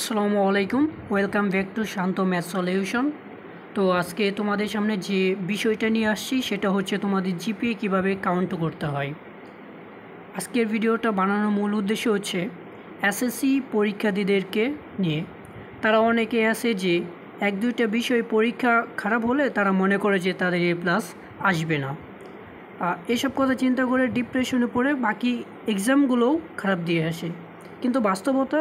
আসসালামু আলাইকুম, welcome back to Shanto math solution. তো আজকে তোমাদের সামনে যে বিষয়টা নিয়ে আসছি সেটা হচ্ছে তোমাদের জিপিএ কিভাবে কাউন্ট করতে হয়। আজকের ভিডিওটা বানানোর মূল উদ্দেশ্য হচ্ছে এসএসসি পরীক্ষার্থীদেরকে নিয়ে। তারা অনেকে আছে যে এক দুইটা বিষয় পরীক্ষা খারাপ হলে তারা মনে করে যে তাদের A+ আসবে না। এসব কথা চিন্তা করে ডিপ্রেশনে পড়ে বাকি এক্সামগুলোও খারাপ দিয়ে আসে, কিন্তু বাস্তবতা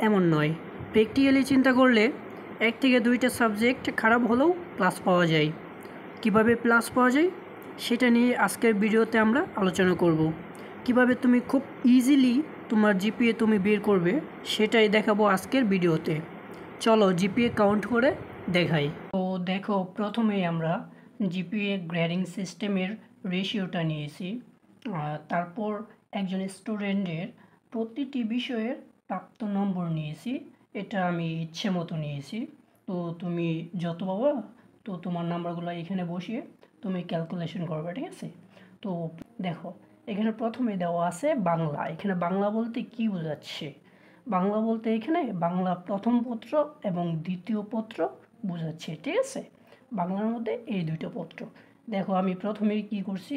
এমন নয়। প্র্যাকটিক্যালি চিন্তা করলে এক থেকে দুইটা সাবজেক্ট খারাপ হলেও প্লাস পাওয়া যায়। কিভাবে প্লাস পাওয়া যায় সেটা নিয়ে আজকের ভিডিওতে আমরা আলোচনা করব। কিভাবে তুমি খুব ইজিলি তোমার জিপিএ তুমি বের করবে সেটাই দেখাবো আজকের ভিডিওতে। চলো জিপিএ কাউন্ট করে দেখাই। তো দেখো, প্রথমেই আমরা জিপিএ গ্রেডিং সিস্টেমের রেশিওটা নিয়েছি। তারপর একজন স্টুডেন্টের প্রতিটি বিষয়ের প্রাপ্ত নম্বর নিয়েছি। এটা আমি ইচ্ছে মতো নিয়েছি। তো তুমি যত পাবা তো তোমার নাম্বারগুলো এখানে বসিয়ে তুমি ক্যালকুলেশন করবে, ঠিক আছে? তো দেখো, এখানে প্রথমে দেওয়া আছে বাংলা। এখানে বাংলা বলতে কি বোঝাচ্ছে? বাংলা বলতে এখানে বাংলা প্রথম পত্র এবং দ্বিতীয় পত্র বোঝাচ্ছে, ঠিক আছে? বাংলার মধ্যে এই দুটো পত্র। দেখো, আমি প্রথমেই কি করছি,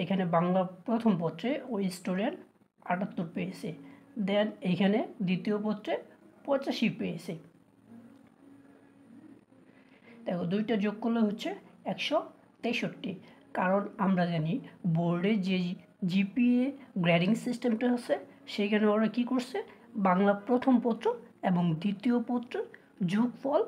এখানে বাংলা প্রথম পত্রে ওই স্টুডেন্ট 78 পেয়েছে, দেন এইখানে দ্বিতীয় পত্রে 85 পেয়েছে। দেখো, দুইটা যোগ করলে হচ্ছে 163। কারণ আমরা জানি বোর্ডে যে জিপিএ গ্রেডিং সিস্টেমটা আছে সেইখানে ওরা কী করছে, বাংলা প্রথম পত্র এবং দ্বিতীয় পত্র যোগফল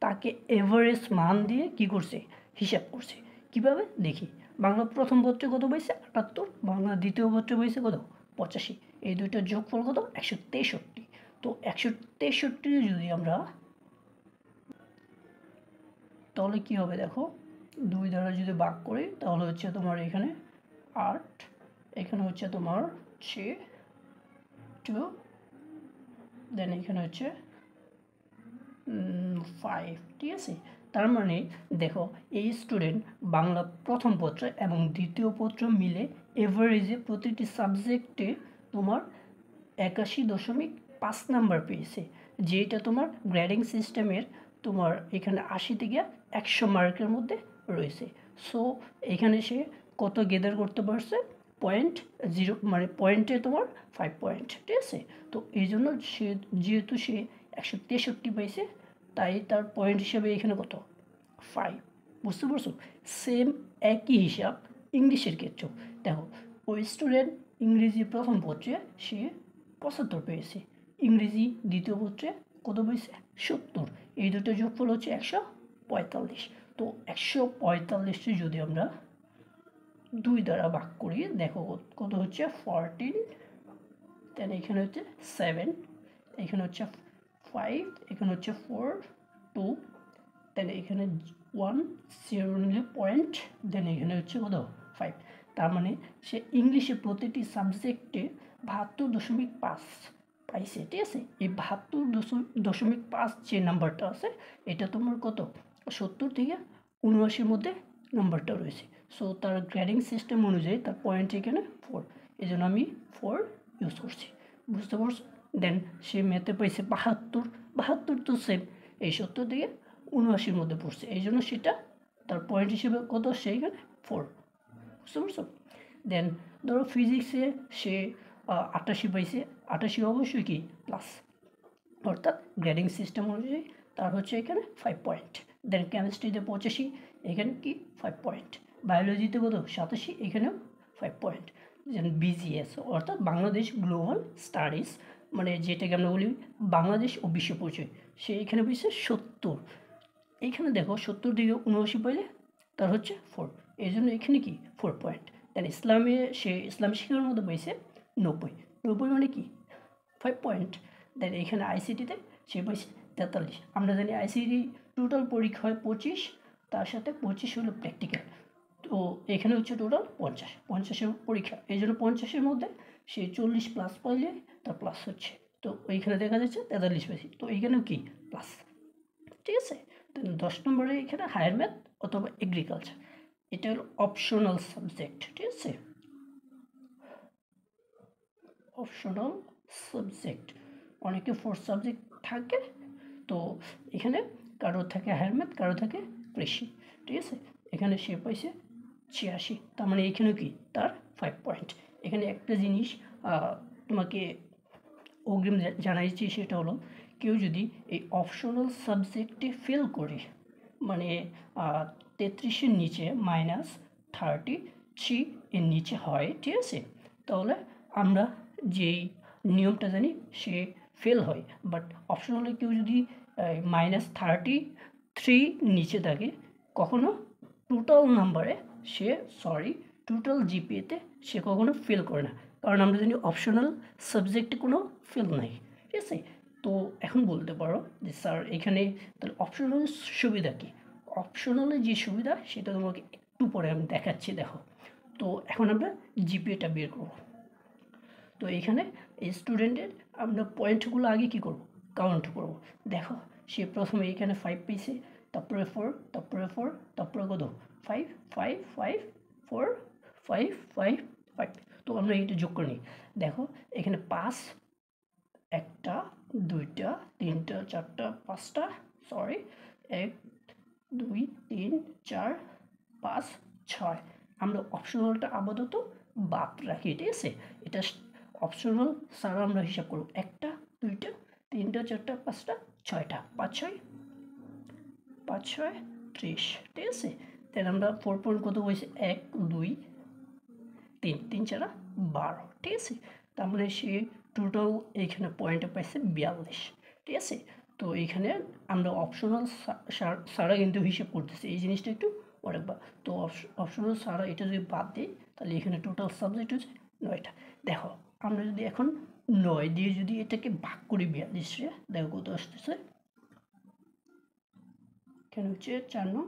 তাকে এভারেজ মান দিয়ে কী করছে, হিসাব করছে। কিভাবে দেখি, বাংলা প্রথম পত্রে কত পাইছে 78, বাংলা দ্বিতীয় পত্রে পাইছে কত 85। এই দুইটার যোগফল কত 163। তো 163 যদি আমরা, তাহলে কী হবে দেখো, 2 দ্বারা যদি ভাগ করি তাহলে হচ্ছে তোমার এখানে 8, এখানে হচ্ছে তোমার 2, দেন এখানে হচ্ছে 5, ঠিক আছে? তার মানে দেখো, এই স্টুডেন্ট বাংলা প্রথম পত্র এবং দ্বিতীয় পত্র মিলে এভারেজে প্রতিটি সাবজেক্টে তোমার 81.5 নাম্বার পেয়েছে, যেটা তোমার গ্রেডিং সিস্টেমের তোমার এখানে 80 থেকে 100 মার্কের মধ্যে রয়েছে। সো এখানে সে কত গেদার করতে পারছে, 0.0, মানে পয়েন্টে তোমার 5 পয়েন্ট, ঠিক আছে? তো এই জন্য সে, যেহেতু সে 163 পাইছে, তাই তার পয়েন্ট হিসাবে এখানে কত 5। বুঝতে পারছো? সেম একই হিসাব ইংলিশের ক্ষেত্রেও। দেখো, ওই স্টুডেন্ট ইংরেজি প্রথম পত্রে সে 75 পেয়েছে, ইংরেজি দ্বিতীয় পত্রে কত পেয়েছে 70। এই দুটো যোগফল হচ্ছে 145। তো 145টি যদি আমরা 2 দ্বারা ভাগ করি, দেখো কত হচ্ছে 14, দেন এখানে হচ্ছে 7, এখানে হচ্ছে 5, এখানে হচ্ছে 4, 2, দেন এখানে 1 0 নিলে পয়েন্ট, দেন এখানে হচ্ছে কত 5। তার মানে সে ইংলিশে প্রতিটি সাবজেক্টে 72.5 পাইছে, ঠিক আছে? এই 72.5 যে নাম্বারটা আছে এটা তোমার কত 70 থেকে 79-র মধ্যে নাম্বারটা রয়েছে। সো তার গ্রেডিং সিস্টেম অনুযায়ী তার পয়েন্ট এখানে 4, এই জন্য আমি 4 ইউজ করছি। বুঝতে পারছো? দেন সে ম্যাথে পাইছে 72 তো সেম, এই 70 থেকে 79-র মধ্যে পড়ছে, এই জন্য সেটা তার পয়েন্ট হিসেবে কত সেইখানে 4। বুঝতে পারছো? দেন ধরো ফিজিক্সে সে 88 পাইছে, 88 অবশ্যই কি প্লাস, অর্থাৎ গ্রেডিং সিস্টেম অনুযায়ী তার হচ্ছে এখানে 5 পয়েন্ট। দেন কেমিস্ট্রিতে 85, এখানে কি 5 পয়েন্ট। বায়োলজিতে কত 87, এখানেও 5 পয়েন্ট। দেন বিজিএস অর্থাৎ বাংলাদেশ গ্লোবাল স্টাডিজ, মানে যেটাকে আমরা বলি বাংলাদেশ ও বিশ্ব পরিচয়, সে এখানে পেয়েছে 70। এইখানে দেখো 70 থেকে 79 পাইলে তার হচ্ছে 4, এই জন্য এখানে কি 4 পয়েন্ট। দেন ইসলামে সে ইসলামী শিক্ষার মধ্যে পেয়েছে 90 মানে কি 5 পয়েন্ট। দেন এখানে আইসিটিতে সে পেয়েছে 43। আমরা জানি আইসিটি টোটাল পরীক্ষা হয় 25, তার সাথে 25 হলো প্র্যাকটিক্যাল। তো এখানে হচ্ছে টোটাল 50-50-এর পরীক্ষা, এই জন্য 50-এর মধ্যে সে 40 প্লাস পাইলে তার প্লাস হচ্ছে। তো ওইখানে দেখা যাচ্ছে 43 পেয়েছি, তো এইখানেও কি প্লাস, ঠিক আছে? তো 10 নম্বরে এখানে হায়ার ম্যাথ অথবা এগ্রিকালচার, এটা হলো অপশনাল সাবজেক্ট, ঠিক আছে? অপশনাল সাবজেক্ট, অনেকে 4 সাবজেক্ট থাকে। তো এখানে কারো থাকে হায়ার ম্যাথ, কারো থাকে কৃষি, ঠিক আছে। এখানে সে পাইছে 86, তার মানে এখানে কি তার 5 পয়েন্ট। এখানে একটা জিনিস তোমাকে অগ্রিম জানাইছি, সেটা হলো কেউ যদি এই অপশনাল সাবজেক্টে ফেল করে, মানে 33-এর নিচে -33 এর নিচে হয়, ঠিক আছে, তাহলে আমরা যেই নিয়মটা জানি সে ফেল হয়। বাট অপশনালে কেউ যদি -33 নিচে থাকে, কখনো টোটাল নাম্বারে টোটাল জিপিএতে সে কখনো ফেল করে না, কারণ আমরা জানি অপশনাল সাবজেক্টে কোনো ফেল নাই, ঠিক আছে। তো এখন বলতে পারো যে স্যার এখানে তাহলে অপশনাল সুবিধা কী? অপশনালে যে সুবিধা সেটা তোমাকে একটু পরে আমি দেখাচ্ছি, দেখো। তো এখন আমরা জিপিএটা বের করব। তো এখানে স্টুডেন্টের আমরা পয়েন্টগুলো আগে কী করব? কাউন্ট করব। দেখো সে প্রথমে এখানে 5 পেয়েছে, তারপরে 4, তারপরে 4, তারপরে কত 5 5 5 4 5 5 5। তো আমরা এটা যোগ করে নিই। দেখো এখানে 5, 1টা 2টা 3টা 4টা 5টা, 1 2 3 4 5 6। আমরা অপশনালটা আপাতত বাদ রাখি, ঠিক আছে। এটা অপশনাল ছাড়া আমরা হিসাব করব। 1টা 2টা 3টা 4টা 5টা 6টা, 5 6 30, ঠিক আছে। তাহলে আমরা 4 পয়েন্ট কত হয়েছে 1 2 3 3 4 12, ঠিক আছে। তার মানে সে টোটাল এইখানে পয়েন্টে পাইছে 42, ঠিক আছে। তো এইখানে আমরা অপশনাল ছাড়া কিন্তু হিসাব করতেছি, এই জিনিসটা একটু মনে রাখবা। তো অপশনাল ছাড়া এটা যদি বাদ দিই, তাহলে এখানে টোটাল সাবজেক্ট হচ্ছে 9টা। দেখো আমরা যদি এখন 9 দিয়ে যদি এটাকে ভাগ করি 42-এ, দেখো কত আসতেছে। এখানে হচ্ছে 4 9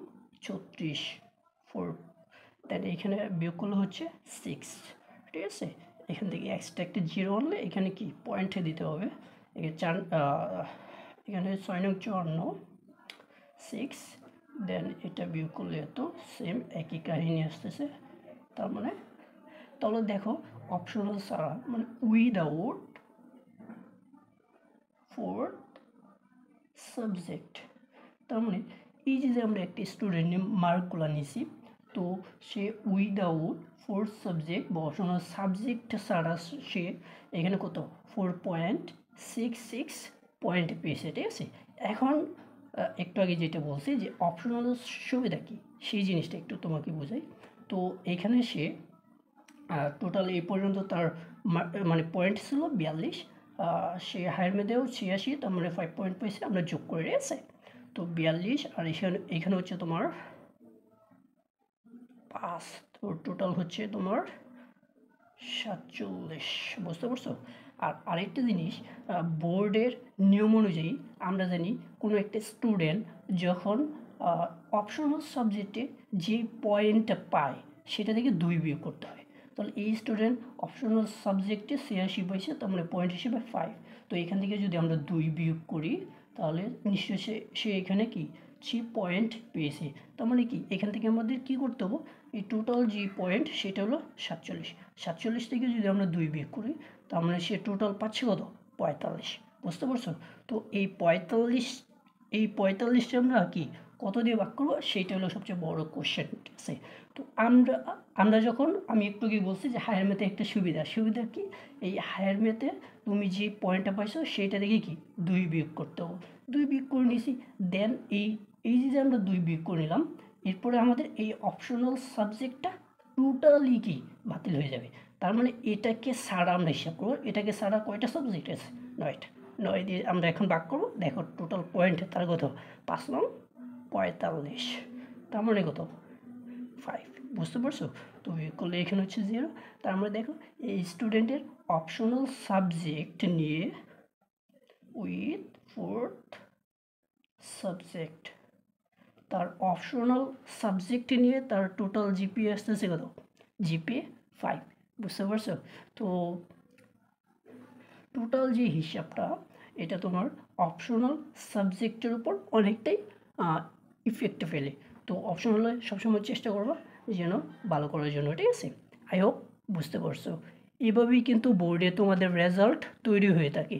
36 4, দেন এখানে বিয়োগ করলে হচ্ছে 6, ঠিক আছে। এখান থেকে এক্সট্রা একটা 0 আনলে এখানে কি পয়েন্টে দিতে হবে। এখানে 6 9 54 6, দেন এটা বিয়োগ করলে এত, সেম একই কাহিনী আসতেছে। তার মানে তাহলে দেখো অপশনাল ছাড়া মানে উইদাউট ফোর্থ সাবজেক্ট, তার মানে এই যে আমরা একটা স্টুডেন্টের মার্কগুলো নিছি, তো সে উইদাউট ফোর্থ সাবজেক্ট বা অপশনাল সাবজেক্ট ছাড়া সে এখানে কত 4.66 পয়েন্ট পেয়েছে, ঠিক আছে। এখন একটু আগে যেটা বলছি যে অপশনাল সুবিধা কী, সেই জিনিসটা একটু তোমাকে বোঝাই। তো এখানে সে টোটাল এই পর্যন্ত তার মানে পয়েন্ট ছিল 42, সে হায়ার মেধেও 86, তার মানে 5 পয়েন্ট পেয়েছে, আমরা যোগ করে রেখেছে। তো 42 আর এখানে হচ্ছে তোমার 5, তো টোটাল হচ্ছে তোমার 47, বুঝতে পারছো। আর আরেকটা জিনিস, বোর্ডের নিয়ম অনুযায়ী আমরা জানি কোনো একটা স্টুডেন্ট যখন অপশনাল সাবজেক্টে যে পয়েন্টটা পায় সেটা থেকে 2 বিয়োগ করতে হয়। তাহলে এই স্টুডেন্ট অপশনাল সাবজেক্টে 86 পাইছে, তার মানে পয়েন্ট হিসেবে 5। তো এখান থেকে যদি আমরা 2 বিয়োগ করি, তাহলে নিশ্চয়ই সে এখানে কি 3 পয়েন্ট পেয়েছে। তার মানে কি এখান থেকে আমাদের কি করতে হবে, এই টোটাল যে পয়েন্ট সেটা হলো 47 থেকে যদি আমরা 2 বিয়োগ করি, তার মানে সে টোটাল পাচ্ছে কত 45, বুঝতে পারছো। তো এই 45টা আমরা কি কত দিয়ে ভাগ করবো, সেইটা হলো সবচেয়ে বড় কোশ্চেন, ঠিক আছে। তো আমরা যখন আমি একটু কি বলছি যে হায়ার ম্যাথে একটা সুবিধা কি, এই হায়ার ম্যাথে তুমি যে পয়েন্টটা পাইছো সেইটা থেকে কি 2 বিয়োগ করতে হবে। 2 বিয়োগ করে নিয়েছি, দেন এই যে আমরা 2 বিয়োগ করে নিলাম, এরপরে আমাদের এই অপশনাল সাবজেক্টটা টোটালি কি বাতিল হয়ে যাবে। তার মানে এটাকে ছাড়া আমরা হিসাব করবো, এটাকে ছাড়া কয়টা সাবজেক্ট আছে 9টা। 9 দিয়ে আমরা এখন ভাগ করবো, দেখো টোটাল পয়েন্ট তার কত 5 9 45, তার মানে কত 5, বুঝতে পারছো। তো করলে এখানে হচ্ছে 0। তার মানে দেখো এই স্টুডেন্টের অপশনাল সাবজেক্ট নিয়ে উইথ ফোর্থ সাবজেক্ট, তার অপশনাল সাবজেক্ট নিয়ে তার টোটাল জিপিএ আসতেছে কত জিপিএ 5, বুঝতে পারছো। তো টোটাল যে হিসাবটা এটা তোমার অপশনাল সাবজেক্টের উপর অনেকটাই ইফেক্ট ফেলে। তো অপশনালে সবসময় চেষ্টা করবো যেন ভালো করার জন্য, ঠিক আছে। আই হোপ বুঝতে পারছো। এভাবেই কিন্তু বোর্ডে তোমাদের রেজাল্ট তৈরি হয়ে থাকে।